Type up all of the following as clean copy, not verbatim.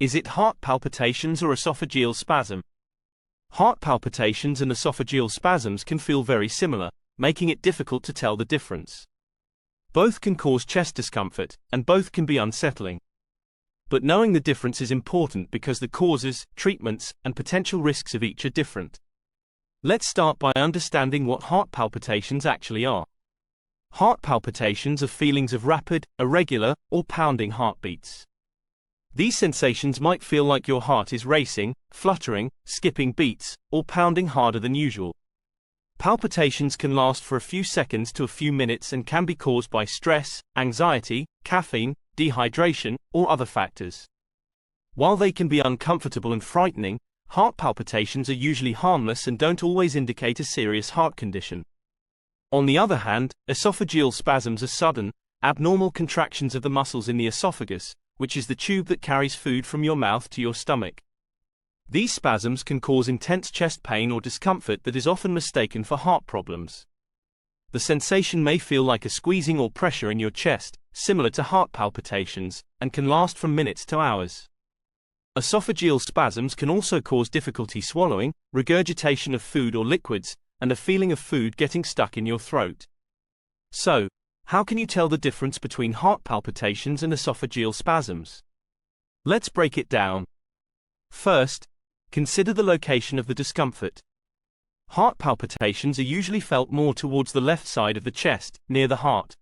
Is it heart palpitations or esophageal spasm? Heart palpitations and esophageal spasms can feel very similar, making it difficult to tell the difference. Both can cause chest discomfort, and both can be unsettling. But knowing the difference is important because the causes, treatments, and potential risks of each are different. Let's start by understanding what heart palpitations actually are. Heart palpitations are feelings of rapid, irregular, or pounding heartbeats. These sensations might feel like your heart is racing, fluttering, skipping beats, or pounding harder than usual. Palpitations can last for a few seconds to a few minutes and can be caused by stress, anxiety, caffeine, dehydration, or other factors. While they can be uncomfortable and frightening, heart palpitations are usually harmless and don't always indicate a serious heart condition. On the other hand, esophageal spasms are sudden, abnormal contractions of the muscles in the esophagus, which is the tube that carries food from your mouth to your stomach. These spasms can cause intense chest pain or discomfort that is often mistaken for heart problems. The sensation may feel like a squeezing or pressure in your chest, similar to heart palpitations, and can last from minutes to hours. Esophageal spasms can also cause difficulty swallowing, regurgitation of food or liquids, and a feeling of food getting stuck in your throat. So, how can you tell the difference between heart palpitations and esophageal spasms? Let's break it down. First, consider the location of the discomfort. Heart palpitations are usually felt more towards the left side of the chest, near the heart.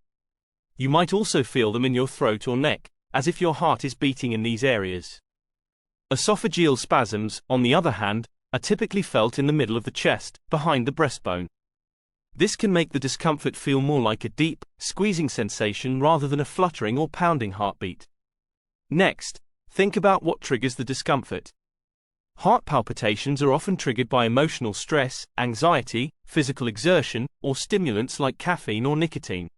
You might also feel them in your throat or neck, as if your heart is beating in these areas. Esophageal spasms, on the other hand, are typically felt in the middle of the chest, behind the breastbone. This can make the discomfort feel more like a deep, squeezing sensation rather than a fluttering or pounding heartbeat. Next, think about what triggers the discomfort. Heart palpitations are often triggered by emotional stress, anxiety, physical exertion, or stimulants like caffeine or nicotine.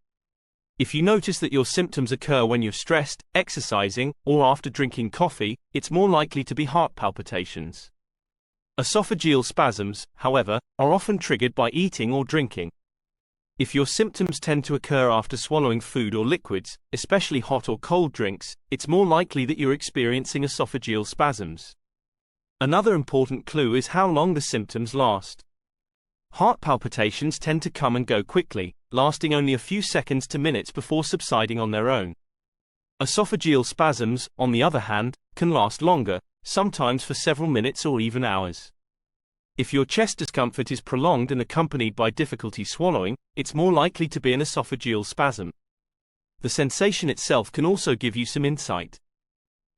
If you notice that your symptoms occur when you're stressed, exercising, or after drinking coffee, it's more likely to be heart palpitations. Esophageal spasms, however, are often triggered by eating or drinking. If your symptoms tend to occur after swallowing food or liquids, especially hot or cold drinks, it's more likely that you're experiencing esophageal spasms. Another important clue is how long the symptoms last. Heart palpitations tend to come and go quickly, lasting only a few seconds to minutes before subsiding on their own. Esophageal spasms, on the other hand, can last longer, sometimes for several minutes or even hours. If your chest discomfort is prolonged and accompanied by difficulty swallowing, it's more likely to be an esophageal spasm. The sensation itself can also give you some insight.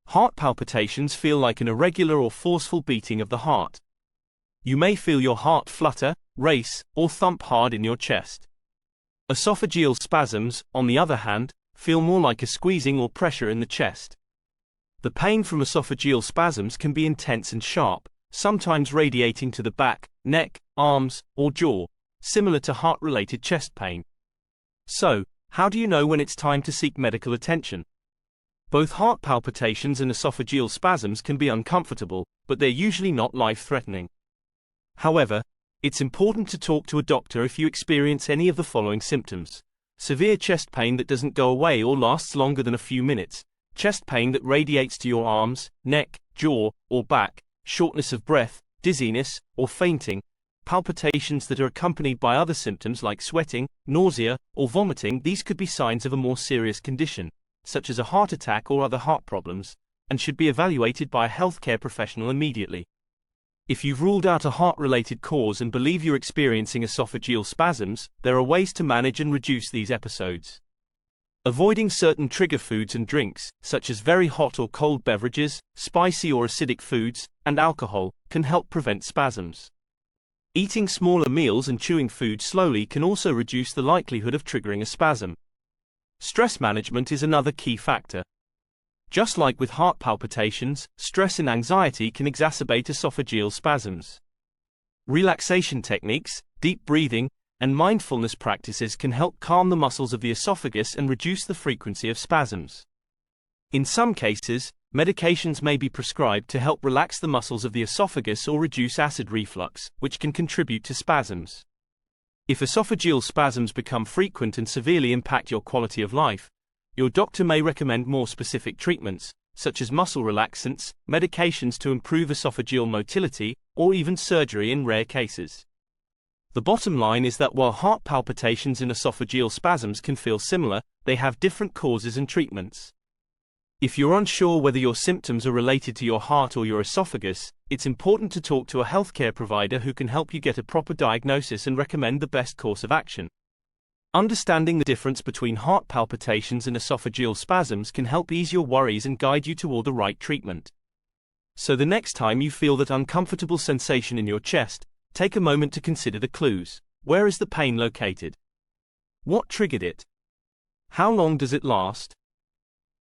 Heart palpitations feel like an irregular or forceful beating of the heart. You may feel your heart flutter, race, or thump hard in your chest. Esophageal spasms, on the other hand, feel more like a squeezing or pressure in the chest. The pain from esophageal spasms can be intense and sharp, sometimes radiating to the back, neck, arms, or jaw, similar to heart-related chest pain. So, how do you know when it's time to seek medical attention? Both heart palpitations and esophageal spasms can be uncomfortable, but they're usually not life-threatening. However, it's important to talk to a doctor if you experience any of the following symptoms: severe chest pain that doesn't go away or lasts longer than a few minutes, chest pain that radiates to your arms, neck, jaw, or back, shortness of breath, dizziness, or fainting, palpitations that are accompanied by other symptoms like sweating, nausea, or vomiting. These could be signs of a more serious condition, such as a heart attack or other heart problems, and should be evaluated by a healthcare professional immediately. If you've ruled out a heart-related cause and believe you're experiencing esophageal spasms, there are ways to manage and reduce these episodes. Avoiding certain trigger foods and drinks, such as very hot or cold beverages, spicy or acidic foods, and alcohol, can help prevent spasms. Eating smaller meals and chewing food slowly can also reduce the likelihood of triggering a spasm. Stress management is another key factor. Just like with heart palpitations, stress and anxiety can exacerbate esophageal spasms. Relaxation techniques, deep breathing, and mindfulness practices can help calm the muscles of the esophagus and reduce the frequency of spasms. In some cases, medications may be prescribed to help relax the muscles of the esophagus or reduce acid reflux, which can contribute to spasms. If esophageal spasms become frequent and severely impact your quality of life, your doctor may recommend more specific treatments, such as muscle relaxants, medications to improve esophageal motility, or even surgery in rare cases. The bottom line is that while heart palpitations and esophageal spasms can feel similar, they have different causes and treatments. If you're unsure whether your symptoms are related to your heart or your esophagus, it's important to talk to a healthcare provider who can help you get a proper diagnosis and recommend the best course of action. Understanding the difference between heart palpitations and esophageal spasms can help ease your worries and guide you toward the right treatment. So the next time you feel that uncomfortable sensation in your chest, take a moment to consider the clues. Where is the pain located? What triggered it? How long does it last?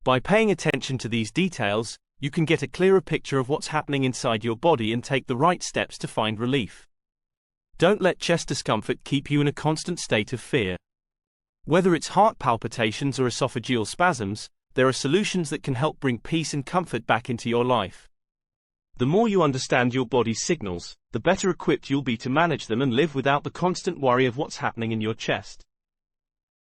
By paying attention to these details, you can get a clearer picture of what's happening inside your body and take the right steps to find relief. Don't let chest discomfort keep you in a constant state of fear. Whether it's heart palpitations or esophageal spasms, there are solutions that can help bring peace and comfort back into your life. The more you understand your body's signals, the better equipped you'll be to manage them and live without the constant worry of what's happening in your chest.